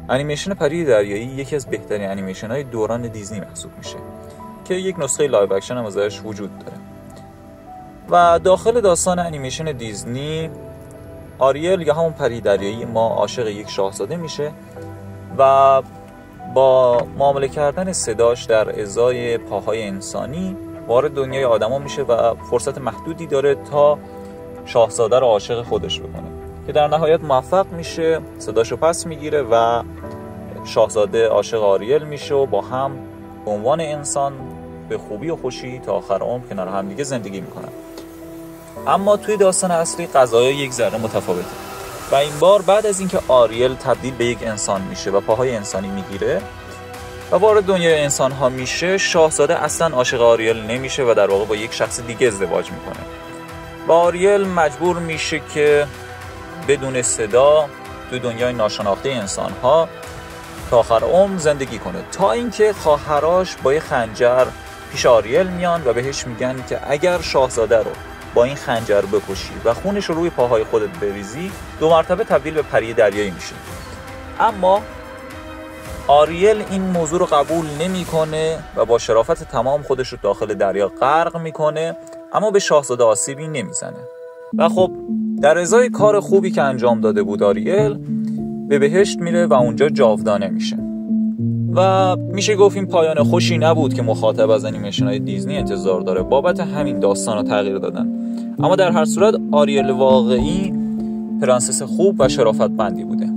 انیمیشن پری دریایی یکی از بهترین انیمیشن‌های دوران دیزنی محسوب میشه که یک نسخه لایو اکشن هم ازش وجود داره. و داخل داستان انیمیشن دیزنی، آریل یا همون پری دریایی ما عاشق یک شاهزاده میشه و با معامله کردن صداش در ازای پاهای انسانی وارد دنیای آدما میشه و فرصت محدودی داره تا شاهزاده رو عاشق خودش بکنه که در نهایت موفق میشه، صداشو پس میگیره و شاهزاده عاشق آریل میشه و با هم به عنوان انسان به خوبی و خوشی تا آخر عمر کنار هم دیگه زندگی میکنن. اما توی داستان اصلی قضایا یک ذره متفاوته و این بار بعد از اینکه آریل تبدیل به یک انسان میشه و پاهای انسانی میگیره و وارد دنیای انسان ها میشه، شاهزاده اصلا عاشق آریل نمیشه و در واقع با یک شخص دیگه ازدواج میکنه و آریل مجبور میشه که بدون صدا توی دنیای ناشناخته انسان ها تا آخر عمر زندگی کنه، تا اینکه خواهراش با یه خنجر پیش آریل میان و بهش میگن که اگر شاهزاده رو با این خنجر بکشی و خونش رو روی پاهای خودت بریزی 2 مرتبه تبدیل به پری دریایی میشی. اما آریل این موضوع رو قبول نمیکنه و با شرافت تمام خودش رو داخل دریا غرق میکنه، اما به شاهزاده آسیبی نمیزنه. و خب در ازای کار خوبی که انجام داده بود آریل به بهشت میره و اونجا جاودانه میشه. و میشه گفت این پایان خوشی نبود که مخاطب از انیمیشن‌های دیزنی انتظار داره، بابت همین داستان رو تغییر دادن. اما در هر صورت آریل واقعی پرنسس خوب و شرافتمندی بوده.